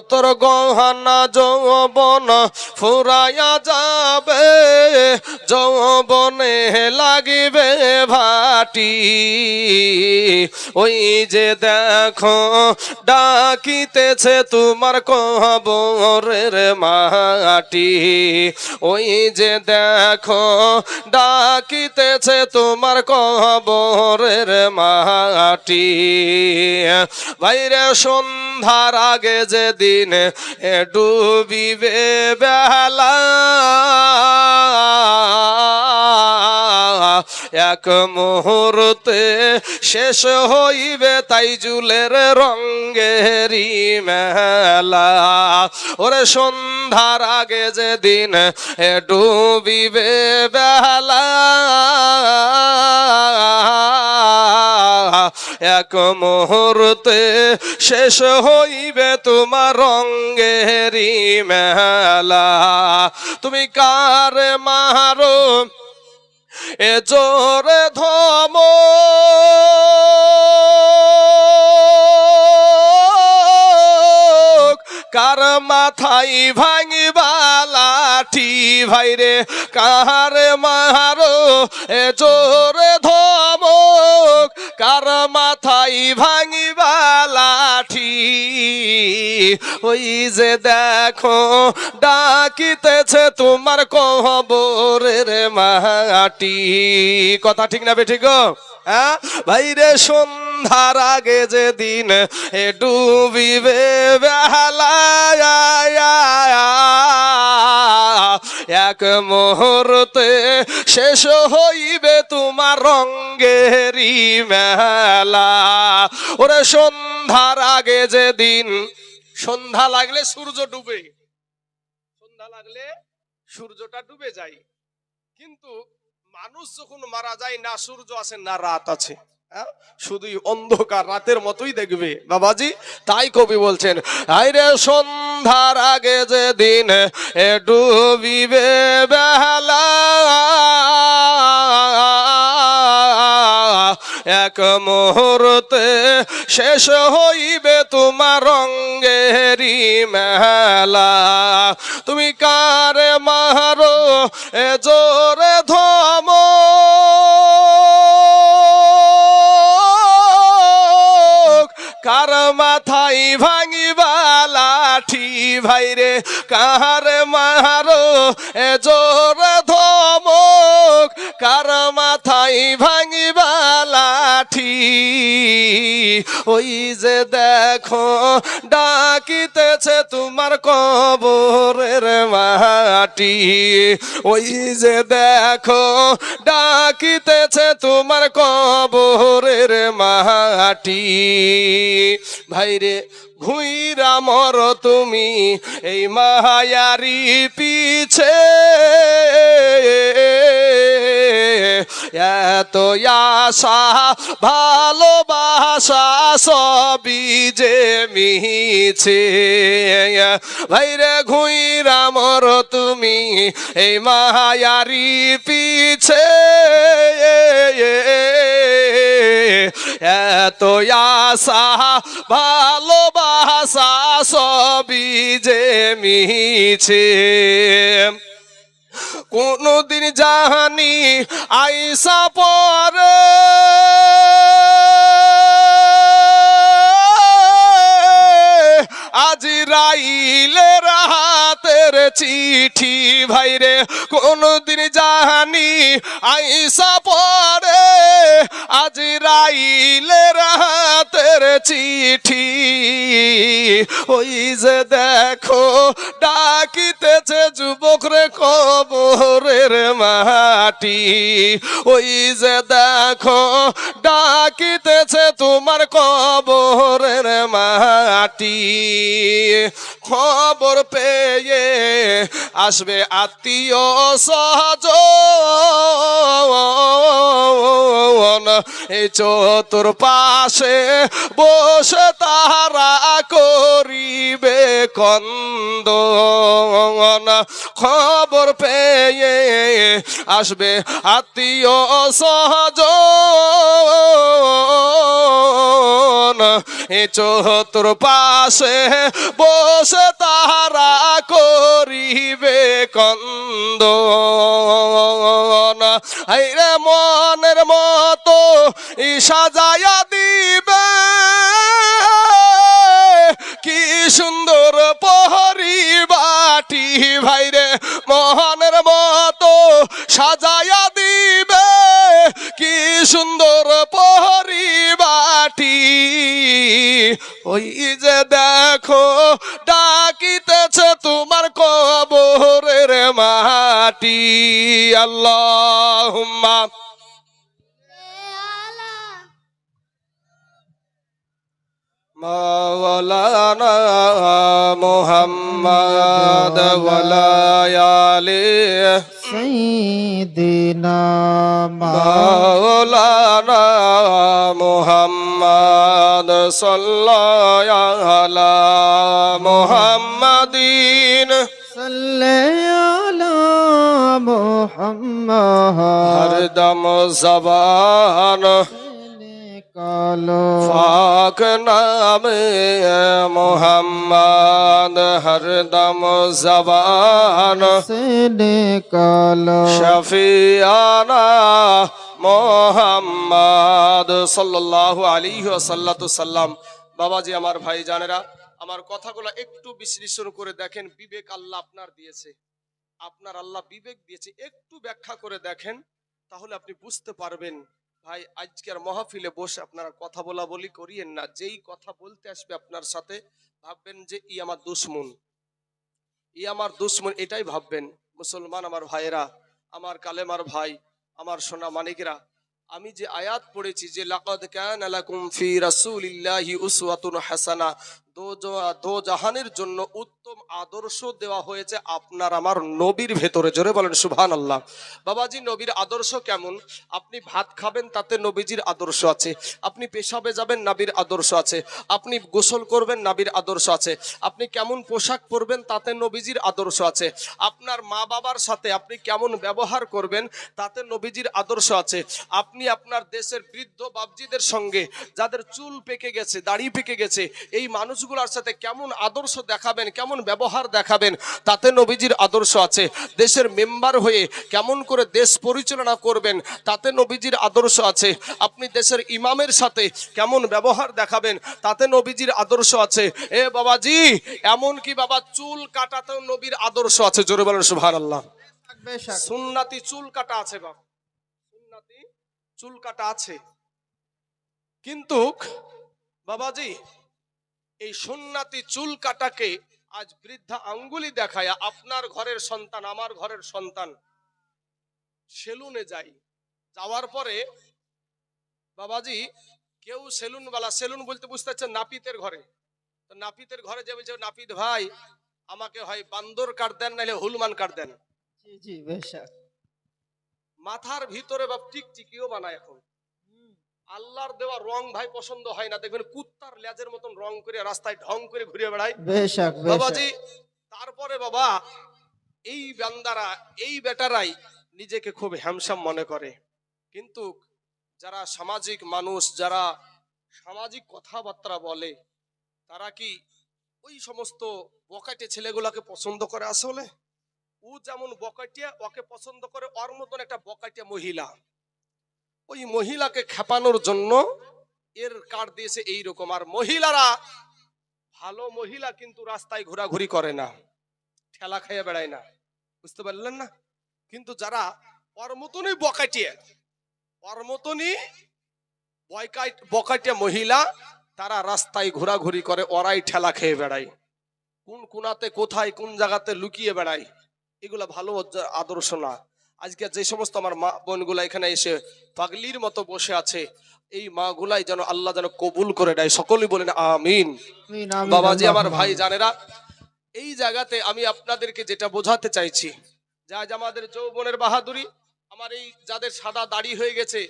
তোর গহনা যৌবন ফুরাইয়া যাবে, যৌবনে লাগিবে ভাটি। ওই যে দেখো ডাকিতেছে তোমার কবরের মাটি। ওই যে দেখো ডাকিতেছে তোমার কবরের মাটি। বাইরে সন্ধ্যার আগে যেদিন ডুবিবে বেলা, এক মুহূর্তে শেষ হইবে তাই জুলের রঙ্গেরি মেলা। ওরে সন্ধ্যার আগে যেদিন ডুবিবে বেলা, এক মুহূর্তে শেষ হইবে তোমার রঙ্গেরি মেলা। তুমি কার মারো এ জোরে ধম, কার মাথায় ভাঙিবা লাঠি। ভাইরে কার মারো এ জোরে ধমক, কার মাথায় ভাঙিবা লাঠি। ওই যে দেখো ডাকিতেছে তোমার কবরের মাটি। কথা ঠিক না বেঠিক? হ্যাঁ ভাইরে সন্ধ্যার আগে যেদিন ডুবিবে বেলা, এক মুহূর্তে শেষ হইবে তোমার রঙ্গেরি মেলা। ওরে সন্ধ্যার আগে যেদিন, সন্ধ্যা লাগলে সূর্য ডুবে, সন্ধ্যা লাগলে সূর্যটা ডুবে যায়। কিন্তু মানুষ যখন মারা যায় না সূর্য আছে না রাত আছে, শুধুই অন্ধকার রাতের মতোই দেখবে বাবাজি। তাই কবি বলছেন আইরে সন্ধ্যার আগে যেদিন ডুবিবে বেলা, এক মুহূর্তে শেষ হইবে তোমার রঙ্গেরি মেলা। তুমি কারে মারো এ জোরে ধম, কার মাথায় ভাঙিবা লাঠি। ভাইরে কার মারো এ জোরে ধমক, কার মাথায় ভাঙিবা লাঠি। ওই যে দেখো ডাকিতেছে তোমার কবরের মাটি। ওই যে দেখো ডাকিতেছে তোমার কবরের মাটি। ভাইরে ঘুইরা মর তুমি এই মায়ারি পিছে, এত আশা ভালোবাসা সবই যে মিছে। ভাইরে ঘুইরা মর তুমি এই মায়ারি পিছে, এত আশা ভালোবাসা সবই যে মিছে। কোনদিন জানি আইসা পরে আজরাইলের হাতের চিঠি। ভাইরে কোনদিন জানি আইসা পরে আজরাইলের হাতের চিঠি। ওই যে দেখো ডাকিতেছে যুবক রে কবরের মাটি। ওই যে দেখো ডাকিতেছে তোমার কবরের মাটি। খবর পেয়ে আসবে আত্মীয় স্বজন, এই চতুর্পাশে বসে তাহারা করিবে কন্দন। খবর পেয়ে আসবে আত্মীয় স্বজন, চতুর্পাশে বসে তাহারা করিবে কন্দন। হাইরে মনের মতো সাজায়া দিবে কি সুন্দর পরিবাটি, ভাইরে মোহনের মতো সাজায়া দিবে কি সুন্দর পরিবাটি। ওই যে দেখো ডাকিতেছে তোমার কবরের মাটি। আল্লাহুম্মা মাওলানা মুহাম্মদ ওয়ালা আলি সাইয়্যিদিনা মাওলানা মুহাম্মদ সাল্লাল্লাহু আলা মুহাম্মাদিন সাল্লাল্লাহু আলা মুহাম্মদ। হরদম জবান কালো পাক নামে মুহাম্মদ, হরদম জবান সেনে কালো শফিয়ানা মুহাম্মদ সাল্লাল্লাহু আলাইহি ওয়াসাল্লাম। বাবাজি, আমার ভাই জানেরা, আমার কথাগুলো একটু বিশ্লেষণ করে দেখেন। বিবেক আল্লাহ আপনার দিয়েছে, আপনার আল্লাহ বিবেক দিয়েছে, একটু ব্যাখ্যা করে দেখেন, তাহলে আপনি বুঝতে পারবেন। ভাই, আজকের মাহফিলে বসে আপনারা কথা বলা বলি করিয়েন না। যেই কথা বলতে আসবে আপনার সাথে ভাববেন যে ই আমার দুশ্মন, ই আমার দুশ্মন, এটাই ভাববেন। মুসলমান আমার ভাইয়েরা, আমার কালেমার ভাই, আমার সোনা মানিকরা, আমি যে আয়াত পড়েছি যে লাকাদ কানা লাকুম ফি রাসূলিল্লাহি উসওয়াতুন হাসানা, দো জাহানের জন্য উত্তম আদর্শ দেওয়া হয়েছে আপনার আমার নবীর ভেতরে। জোরে বলেন সুবহানাল্লাহ। বাবাজি, নবীর আদর্শ কেমন? আপনি ভাত খাবেন, তাতে নবীজির আদর্শ আছে। আপনি পেশাবে যাবেন, নবীর আদর্শ আছে। আপনি গোসল করবেন, নবীর আদর্শ আছে। আপনি কেমন পোশাক পরবেন, তাতে নবীজির আদর্শ আছে। আপনার মা বাবার সাথে আপনি কেমন ব্যবহার করবেন, তাতে নবীজির আদর্শ আছে। আপনি আপনার দেশের বৃদ্ধ বাবজিদের সঙ্গে, যাদের চুল পেকে গেছে, দাড়ি পেকে গেছে, এই মানুষগুলোর সাথে কেমন আদর্শ দেখাবেন, কেমন ব্যবহার দেখাবেন, তাতে নবীজির আদর্শ আছে। দেশের মেম্বার হয়ে কেমন করে দেশ পরিচালনা করবেন, তাতে নবীজির আদর্শ আছে। আপনি দেশের ইমামের সাথে কেমন ব্যবহার দেখাবেন, তাতে নবীজির আদর্শ আছে। এ বাবাজি, এমন কি বাবা চুল কাটাতেও নবীর আদর্শ আছে। জোরে বলেন সুবহানাল্লাহ। সুন্নাতি চুল কাটা আছে বাবা, সুন্নাতি চুল কাটা আছে। কিন্তু বাবাজি, এই সুন্নাতি চুল কাটাকে আজ বৃদ্ধা আঙ্গুলি দেখায় আপনার ঘরের সন্তান, আমার ঘরের সন্তান সেলুনে যায়, যাওয়ার পরে বাবাজি কেউ সেলুনওয়ালা, সেলুন বলতে বুঝতে পারছেন নাপিতের ঘরে, তো নাপিতের ঘরে যে বলছে নাপিত ভাই আমাকে হয় বান্দর কাট দেন, নাহলে হুলমান কাট দেন। জি জি বেশক। মাথার ভিতরে বাপ টিকটিকিও বানায়। এখন আল্লাহর দেওয়া রং ভাই পছন্দ হয় না, দেখবেন কুত্তার লেজের মতন রং করে রাস্তায় ঢং করে ঘুরে বেড়ায় বেশক বাবাজি। তারপরে বাবা এই বান্দারা, এই বেটারাই নিজেকে খুব হ্যামসাম মনে করে। কিন্তু যারা সামাজিক মানুষ, যারা সামাজিক কথাবার্তা বলে, তারা কি ওই সমস্ত বকাটে ছেলেগুলাকে পছন্দ করে? আসলে ও যেমন বকাটিয়া, ওকে পছন্দ করে ওর মতন একটা বকাটিয়া মহিলা। ওই মহিলাকে খেপানোর জন্য এর কার্ড দিয়েছে এইরকম। আর মহিলারা, ভালো মহিলা কিন্তু রাস্তায় ঘোরাঘুরি করে না, ঠেলা খাইয়ে বেড়ায় না, বুঝতে পারলেন না? কিন্তু যারা ওর মতনই বকাটিয়া, ওর মতনই বকাটিয়া মহিলা, তারা রাস্তায় ঘোরাঘুরি করে, ওরাই ঠেলা খেয়ে বেড়ায়। কোন কোনাতে কোথায় কোন জায়গাতে লুকিয়ে বেড়ায়, এগুলা ভালো আদর্শ না। আজকে যে সমস্ত আমার মা বোনগুলা এখানে এসে পাগলির মতো বসে আছে, এই মা গুলাই যেন আল্লাহ যেন কবুল করে দেয়। সকলেই বলেন আমিন। বাবাজি, আমার ভাই জানেরা, এই জায়গাতে আমি আপনাদেরকে যেটা বোঝাতে চাইছি, যে আজ আমাদের যৌবনের বাহাদুরি, আমার এই যাদের সাদা দাড়ি হয়ে গেছে,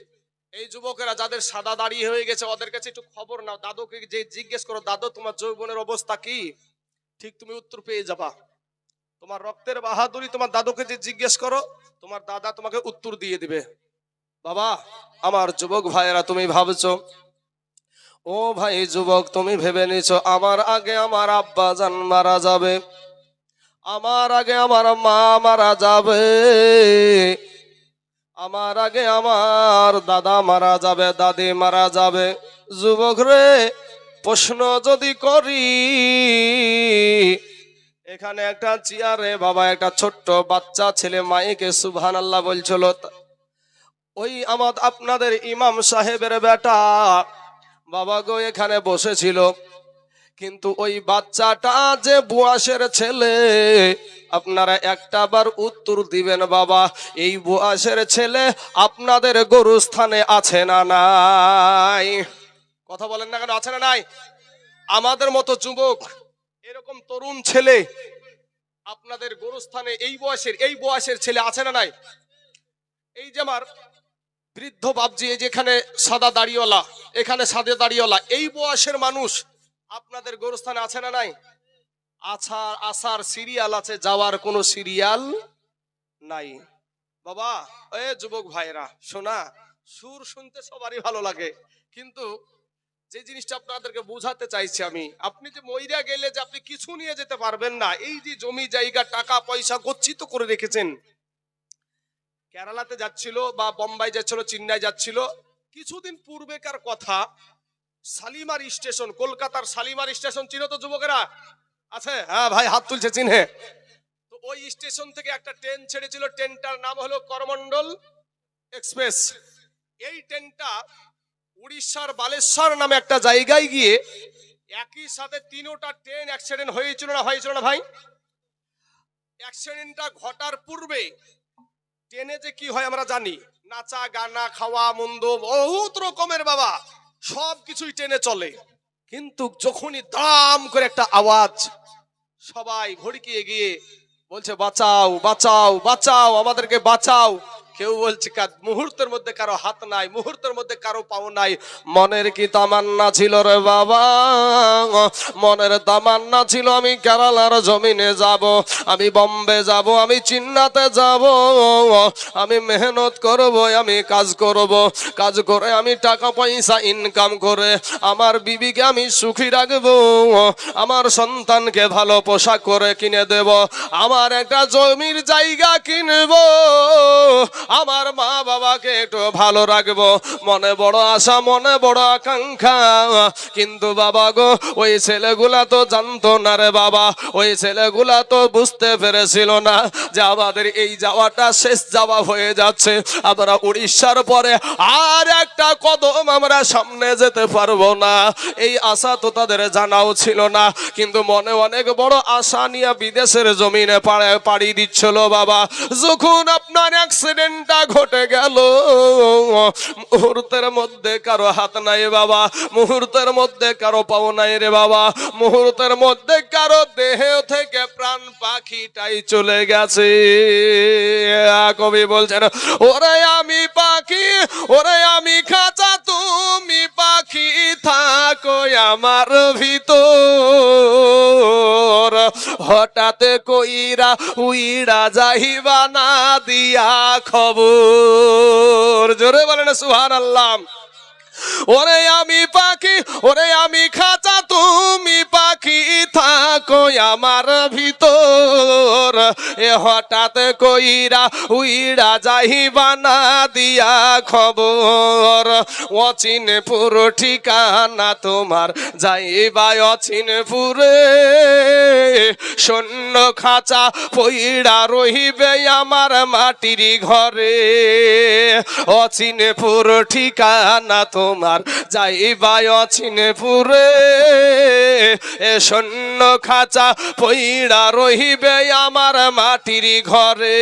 এই যুবকেরা যাদের সাদা দাড়ি হয়ে গেছে, ওদের কাছে একটু খবর নাও। দাদুকে যে জিজ্ঞেস করো, দাদু তোমার যৌবনের অবস্থা কি, ঠিক তুমি উত্তর পেয়ে যাবা। তোমার রক্তের বাহাদুরি তোমার দাদুকে যে জিজ্ঞেস করো, তোমার দাদা তোমাকে উত্তর দিয়ে দিবে। বাবা, আমার যুবক ভাইয়েরা, তুমি ভাবছো ও ভাই যুবক, তুমি ভেবে নিছো আমার আগে আমার আব্বা জান মারা যাবে, আমার আগে আমার মা মারা যাবে, আমার আগে আমার দাদা মারা যাবে, দাদি মারা যাবে। যুবক রে, প্রশ্ন যদি করি, এখানে একটা চেয়ারে বাবা একটা ছোট্ট বাচ্চা ছেলে মাইকে সুবহানাল্লাহ বলছিল, ওই আপনাদের ইমাম সাহেবের বেটা বাবা গো এখানে বসেছিল, কিন্তু ওই বাচ্চাটা যে বুয়াসের ছেলে, আপনারা একটা বার উত্তর দিবেন বাবা, এই বুয়াসের ছেলে আপনাদের গরুস্থানে আছে না নাই? কথা বলেন না কেন, আছে না নাই? আমাদের মতো যুবক এরকম তরুণ ছেলে আপনাদের গরুস্থানে এই বয়সের ছেলে আছে না নাই? এই যে আমার বৃদ্ধ বাপজি, এই যেখানে সাদা দাড়িওয়ালা, এখানে সাদা দাড়িওয়ালা, এই বয়সের মানুষ আপনাদের গরুস্থানে আছে না নাই? আসার সিরিয়াল আছে, যাওয়ার কোনো সিরিয়াল নাই। বাবা, এ যুবক ভাইরা শোনা, সুর শুনতে সবারই ভালো লাগে, কিন্তু যে জিনিসটা আপনাদেরকে বোঝাতে চাইছি আমি, আপনি যে মইরা গেলে যে আপনি কিছু নিয়ে যেতে পারবেন না, এই যে জমি জায়গা টাকা পয়সা গচ্ছিত করে রেখেছেন, কেরালাতে যাচ্ছিল বা বোম্বাই যাচ্ছিল, চেন্নাই যাচ্ছিল, কিছুদিন পূর্বেকার কথা, শালিমার স্টেশন, কলকাতার শালিমার স্টেশন চিনো তো যুবকেরা? আছে? হ্যাঁ ভাই হাত তুলছে, চিনে। তো ওই স্টেশন থেকে একটা ট্রেন ছেড়েছিল, ট্রেনটার নাম হলো করমন্ডল এক্সপ্রেস। এই ট্রেনটা উড়িষ্যার বালেশ্বর নামে একটা জায়গায় গিয়ে একই সাথে তিনোটা ট্রেন অ্যাক্সিডেন্ট হয়েছিল না হয়েছিল না ভাই? অ্যাক্সিডেন্টটা ঘটার পূর্বে ট্রেনে যে কি হয় আমরা জানি, নাচা গানা খাওয়া মন্দ বহুত রকমের বাবা সব কিছুই ট্রেনে চলে, কিন্তু যখনই দাম করে একটা আওয়াজ, সবাই ভড়কিয়ে গিয়ে বলছে বাঁচাও বাঁচাও বাঁচাও, আমাদেরকে বাঁচাও। কেউ বলছে মুহূর্তের মধ্যে কারো হাত নাই, মুহূর্তের মধ্যে কারো পাও নাই। মনের কি তামান্না ছিল রে বাবা, মনের তামান্না ছিল আমি কেরালার জমিনে যাব, আমি বম্বে যাব, আমি চিন্নাতে যাব, আমি মেহনত করব, আমি কাজ করব, কাজ করে আমি টাকা পয়সা ইনকাম করে আমার বিবিকে আমি সুখী রাখবো, আমার সন্তানকে ভালো পোশাক করে কিনে দেব, আমার একটা জমির জায়গা কিনবো, আমার মা বাবাকে একটু ভালো রাখবো। মনে বড় আশা, মনে বড় আকাঙ্ক্ষা, কিন্তু বাবা গো ওই ছেলেগুলা তো জানতো না রে বাবা, ওই ছেলেগুলা তো বুঝতে পেরেছিল না যে আমাদের এই যাওয়াটা শেষ যাওয়া হয়ে যাচ্ছে, আমরা উড়িষ্যার পরে আর একটা কদম আমরা সামনে যেতে পারবো না। এই আশা তো তাদের জানাও ছিল না, কিন্তু মনে অনেক বড় আশা নিয়ে বিদেশের জমিনে পাড়ি দিচ্ছিল বাবা। যখন আপনার অ্যাক্সিডেন্টটা ঘটে গেল, মুহূর্তের মধ্যে কারো হাত নাই বাবা, মুহূর্তের মধ্যে কারো পাও নাই রে বাবা, মুহূর্তের মধ্যে কারো দেহ থেকে প্রাণ পাখিটাই চলে গেছে। কবি বলছেন, ওরে আমি পাখি, ওরে আমি খাঁচা, তুমি পাখি থাকো আমার ভিতর, হঠাৎ কইরা উইড়া যাইবা না দিয়া খবর। জোরে বলেন সুবহানাল্লাহ। ওরে আমি পাখি, ওরে আমি খাঁচা, তুমি পাখি থাকো আমার ভিতর, এ হঠাৎ কইরা উইড়া যাইবা না দিয়া খবর, অচিনপুর ঠিকানা তোমার যাইবা অচিনপুরে, শূন্য খাঁচা পইড়া রহিবে আমার মাটির ঘরে, অচিনপুর ঠিকানা তোমার যাইবা অচিনপুরে, এ শূন্য খাঁচা পইড়া রহিবে আমার মাটির ঘরে।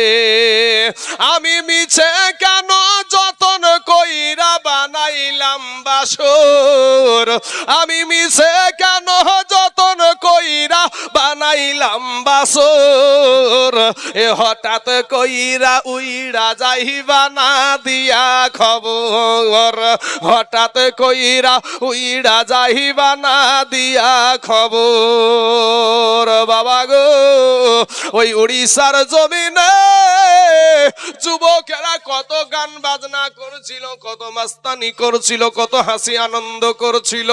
আমি মিছে কেন যতন কইরা বানাইলাম বাসর, আমি মিছে কেন যতন কইরা বানাইলাম বাসর, এ হঠাৎ কইরা উইড়া যাইবা না দিয়া খবর, হঠাৎ কইরা উইড়া যাইবা না দিয়া খবর। বাবা গো ওই উড়িষ্যার জমিনে যুবকেরা কত গান বাজনা করছিল, কত মাস্তানি করছিল, কত হাসি আনন্দ করছিল।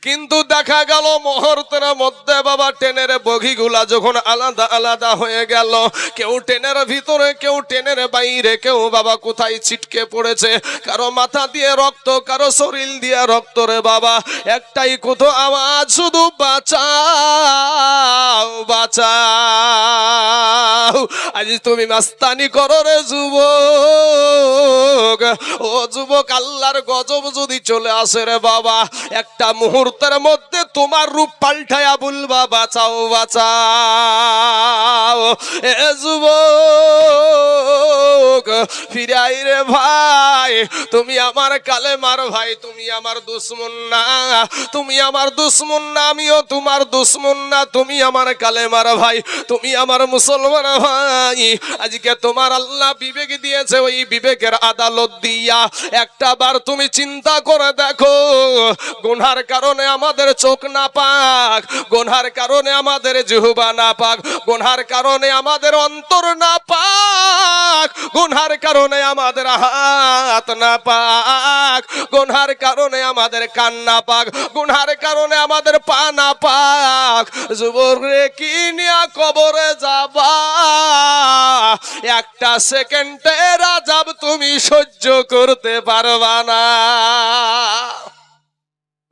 কিন্তু দেখা গেল মুহূর্তের মধ্যে বাবা ট্রেনের বগিগুলা যখন আলাদা আলাদা হয়ে গেল, কেউ ট্রেনের ভিতরে, কেউ ট্রেনের বাইরে, কেউ বাবা কোথায় ছিটকে পড়েছে, কারো মাথা দিয়ে রক্ত, কারো শরীর দিয়ে রক্ত রে বাবা। একটাই কোথাও আওয়াজ, শুধু বাঁচাও বাঁচাও। আজ তুমি মাস্তানি করো রে যুবক, ও যুবক, আল্লাহর গজব যদি চলে আসে রে বাবা, একটা মুহূর্তের মধ্যে তোমার রূপ পাল্টায়া বলবা বাঁচাও বাঁচাও। এ যুবক ফিরে আই রে ভাই, তুমি আমার কালেমার ভাই, তুমি আমার দুশ্মন না, তুমি আমার দুশ্মন না, আমিও তোমার দুশ্মন না, তুমি আমার কালেমার ভাই, তুমি আমার মুসলমান ভাই। আজকে তোমার আল্লাহ বিবেক দিয়েছে, ওই বিবেকের আদালত দিয়া একটা বার তুমি চিন্তা করে দেখো, গুনার কারণে আমাদের চোখ না পাক, গুনার কারণে আমাদের জিহ্বা না পাক, গুনার কারণে আমাদের অন্তর না পাক, গুনার কারণে আমাদের হাত না পাক, গুনার কারণে আমাদের কান না পাক, গুনার কারণে আমাদের পা না পাক। যুবক রে, কি নিয়া কবরে যাবা, একটা সেকেন্ডের আযাব তুমি সহ্য করতে পারবা না।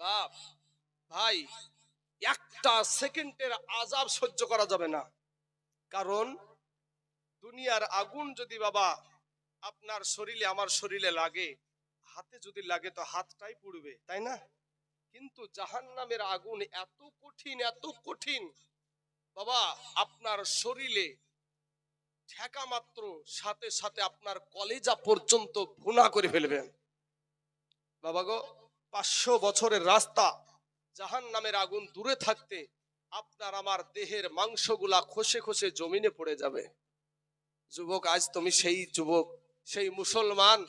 বাপ ভাই, একটা সেকেন্ডের আযাব সহ্য করা যাবে না, কারণ দুনিয়ার আগুন যদি বাবা আপনার শরীরে, আমার শরীরে লাগে, হাতে যদি লাগে তো হাতটাই পুড়বে, তাই না? কিন্তু জাহান্নামের আগুন এত কঠিন, এত কঠিন বাবা, আপনার শরীরে ঠেকা মাত্র সাথে সাথে আপনার কলেজা পর্যন্ত ভুনা করে ফেলবেন। বাবা গো, 500 বছরের রাস্তা, জাহান্নামের আগুন দূরে থাকতে আপনার আমার দেহের মাংসগুলা খসে খসে জমিনে পড়ে যাবে। যুবক, আজ তুমি সেই যুবক, সেই মুসলমান,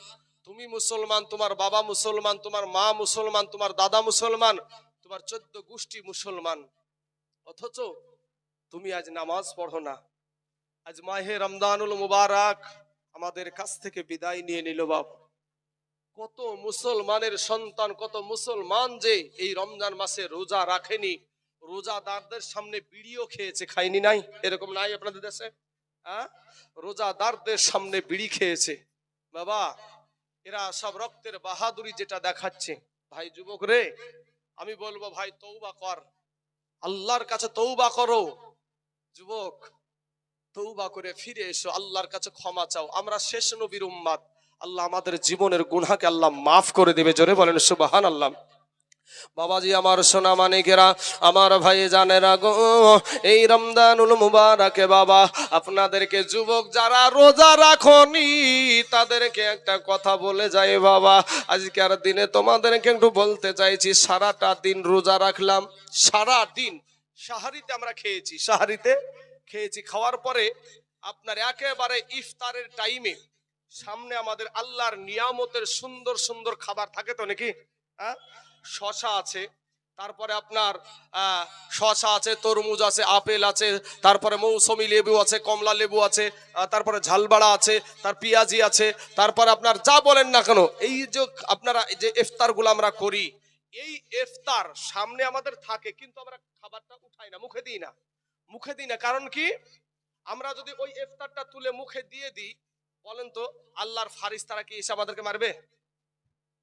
তুমি মুসলমান, তোমার বাবা মুসলমান, তোমার মা মুসলমান, তোমার দাদা মুসলমান, তোমার 14 গোষ্ঠী মুসলমান, অথচ তুমি আজ নামাজ পড়ো না। আজ মাহে রমজানুল মুবারক আমাদের কাছ থেকে বিদায় নিয়ে নিল বাবা। কত মুসলমানের সন্তান, কত মুসলমান যে এই রমজান মাসে রোজা রাখেনি, রোজাদারদের সামনে বিড়িও খেয়েছে, খায়নি নাই? এরকম নাই আপনাদের দেশে? রোজাদারদের সামনে বিড়ি খেয়েছে বাবা। এরা সব রক্তের বাহাদুরি যেটা দেখাচ্ছে। ভাই যুবক রে, আমি বলবো ভাই, তওবা কর, আল্লাহর কাছে তওবা করো। যুবক, তওবা করে ফিরে এসো, আল্লাহর কাছে ক্ষমা চাও। আমরা শেষ নবীর উম্মত, আল্লাহ আমাদের জীবনের গুনাহকে আল্লাহ মাফ করে দেবে। জোরে বলেন সুবহানাল্লাহ। বাবাজি আমার সোনা মানিকেরা, আমার ভাই জানেরা গো, এই রমজানুল মুবারকে বাবা আপনাদেরকে, যুবক যারা রোজা রাখনি তাদেরকে একটা কথা বলে যায় বাবা। আজকের দিনে তোমাদেরকে একটু বলতে চাইছি, সারাটা দিন রোজা রাখলাম, সারা দিন সাহারিতে আমরা খেয়েছি, সাহারিতে খেয়েছি, খাওয়ার পরে আপনার একেবারে ইফতারের টাইমে সামনে আমাদের আল্লাহর নিয়ামতের সুন্দর সুন্দর খাবার থাকে তো নাকি? শশা আছে, তারপরে আপনার শশা আছে, তরমুজ আছে, আপেল আছে, তারপরে মৌসুমী লেবু আছে, কমলা লেবু আছে, তারপরে ঝালবাড়া আছে, তার পেঁয়াজি আছে, তারপরে আপনার যা বলেন না কেন, এই যে আপনারা যে ইফতারগুলো আমরা করি, এই ইফতার সামনে আমাদের থাকে, কিন্তু আমরা খাবারটা উঠাই না, মুখে দিই না, মুখে দিই না। কারণ কি? আমরা যদি ওই ইফতারটা তুলে মুখে দিয়ে দিই, বলেন তো আল্লাহর ফারিস্তারা কি এসে আমাদেরকে মারবে?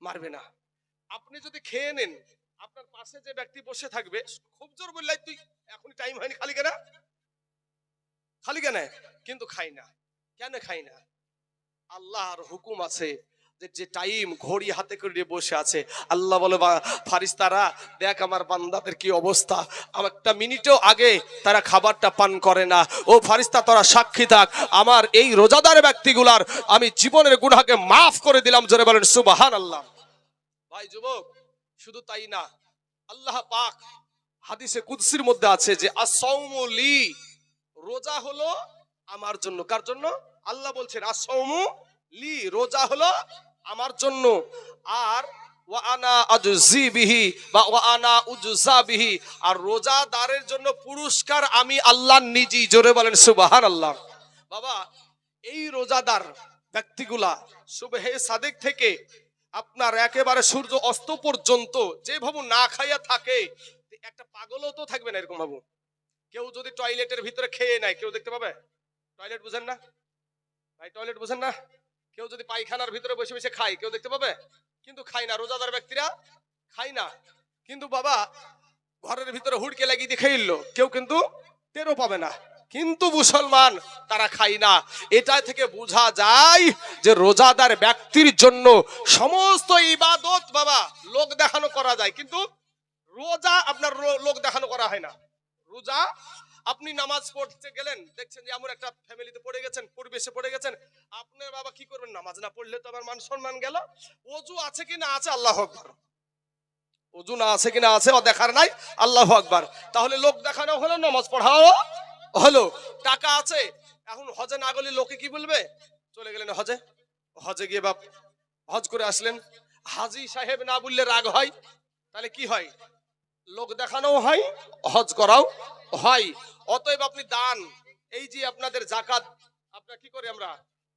মারবে না। আপনি যদি খেয়ে নেন, আপনার পাশে যে ব্যক্তি বসে থাকবে খুব জোর বললাই, তুই এখনই টাইম হয়নি, খালি কেন, খালি কেন, কিন্তু খাই না। কেন খাই না? আল্লাহর হুকুম আছে যে টাইম ঘড়ি হাতে করে বসে আছে, আল্লাহ বলে ফারিস্তারা দেখ আমার বান্দাদের কি অবস্থা, একটা মিনিটও আগে তারা খাবারটা পান করে না। ও ফারিস্তা, তোরা সাক্ষী থাক, আমার এই রোজাদার ব্যক্তিগুলার আমি জীবনের গুনাহকে মাফ করে দিলাম। জোরে বলেন সুবহানাল্লাহ। ভাই যুবক, শুধু তাই না, আল্লাহ পাক হাদিসে কুদসির মধ্যে আছে যে আস-সাওমু লি, রোজা হলো আমার জন্য। কার জন্য? আল্লাহ বলছেন আস-সাওমু লি, রোজা হলো আমার জন্য। আর ওয়া আনা আজজি বিহি বা ওয়া আনা উজজা বিহি, আর রোজাদারের জন্য পুরস্কার আমি আল্লাহ নিজেই। জোরে বলেন সুবহানাল্লাহ। বাবা, এই রোজাদার ব্যক্তিগুলা সুবহে সাদেক থেকে আপনার একেবারে সূর্য অস্ত পর্যন্ত যে ভাবু না খাইয়া থাকে, একটা পাগলও তো থাকবে না এরকম ভাবু। কেউ যদি টয়লেটের ভিতরে খেয়ে নেয়, কেউ দেখতে পাবে? টয়লেট বুঝেন না ভাই, টয়লেট বুঝেন না? কেউ যদি পায়খানার ভিতরে বসে বসে খায়, কেউ দেখতে পাবে? কিন্তু খায় না, রোজাদার ব্যক্তিরা খায় না। কিন্তু বাবা, ঘরের ভিতরে হুড়কে লাগিয়ে দিয়ে খেয়ে নিল, কেউ কিন্তু টেরও পাবে না। কিন্তু মুসলমান তারা খায় না। এটা থেকে বোঝা যায় যে রোজাদার ব্যক্তির জন্য সমস্ত ইবাদত বাবা লোক দেখানো করা যায়, কিন্তু রোজা আপনার লোক দেখানো করা হয় না। রোজা আপনি নামাজ পড়তে গেলেন, দেখছেন যে এমন একটা ফ্যামিলিতে পড়ে গেছেন, পরিবেশে পড়ে গেছেন, আপনার বাবা কি করবেন? নামাজ না পড়লে তো আমার মান সম্মান গেল। ওযু আছে কি না আছে, আল্লাহু আকবার। ওযু না আছে কি না আছে ও দেখার নাই, আল্লাহু আকবার। তাহলে লোক দেখানো হলো, নামাজ পড়াও হলো। টাকা আছে, এখন হজে না গেলে লোকে কি বলবে? চলে গেলেন হজে, হজে গিয়ে বাপ হজ করে আসলেন, হাজি সাহেব না বললে রাগ হয়। তাহলে কি হয়? লোক দেখানো হয়, হজ করাও হয়। অতএব আপনি দান, এই যে আপনাদের যাকাত, আপনার কি করে আমরা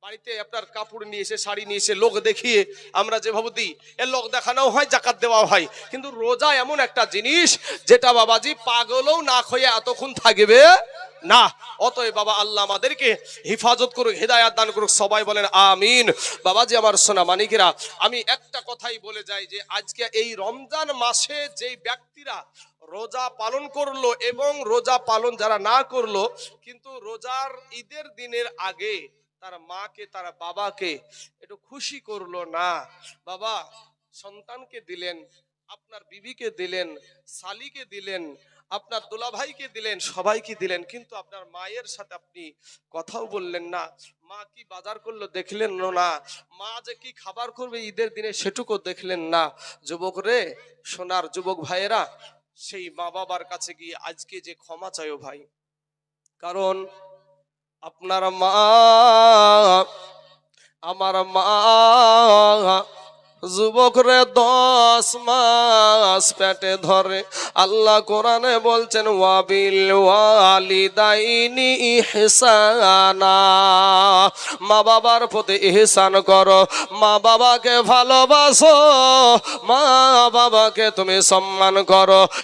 বাড়িতে আপনার কাপড় নিয়ে এসে, শাড়ি নিয়ে এসে লোক দেখিয়ে আমরা যেভাবে দিই, এর লোক দেখানো হয়, যাকাত দেওয়া হয়। কিন্তু রোজা এমন একটা জিনিস যেটা বাবাজি পাগলও না খেয়ে এতক্ষণ থাকবে না। অতএব বাবা আল্লাহ আমাদেরকে হেফাজত করুক, হেদায়াত দান করুক, সবাই বলেন আমিন। বাবাজি আমার সোনা মানিকেরা, আমি একটা কথাই বলে যাই যে আজকে এই রমজান মাসে যেই ব্যক্তিরা রোজা পালন করলো এবং রোজা পালন যারা না করলো, কিন্তু রোজার ঈদের দিনের আগে তার মাকে, তার বাবাকে একটু খুশি করলো না। বাবা, সন্তানকে দিলেন, আপনার বিবিকে দিলেন, শালিকে দিলেন, আপনার দুলাভাইকে দিলেন, সবাইকে দিলেন, কিন্তু আপনার মায়ের সাথে আপনি কথাও বললেন না। মা কি বাজার করলো দেখলেন না, মা যে কি খাবার করবে ঈদের দিনে সেটুকু দেখলেন না। যুবক রে, সোনার যুবক ভাইয়েরা, সেই মা বাবার কাছে গিয়ে আজকে যে ক্ষমা চাইও ভাই। কারণ আপনার মা, আমার মা যুবক রে 10 মাস পেটে ধরে। আল্লাহ কোরআনে বলছেন ওয়াবিল ওয়ালিদাইনি ইহসানা, মা বাবার প্রতি ইহসান করো, মা বাবাকে ভালোবাসো, মা বাবাকে তুমি সম্মান করো।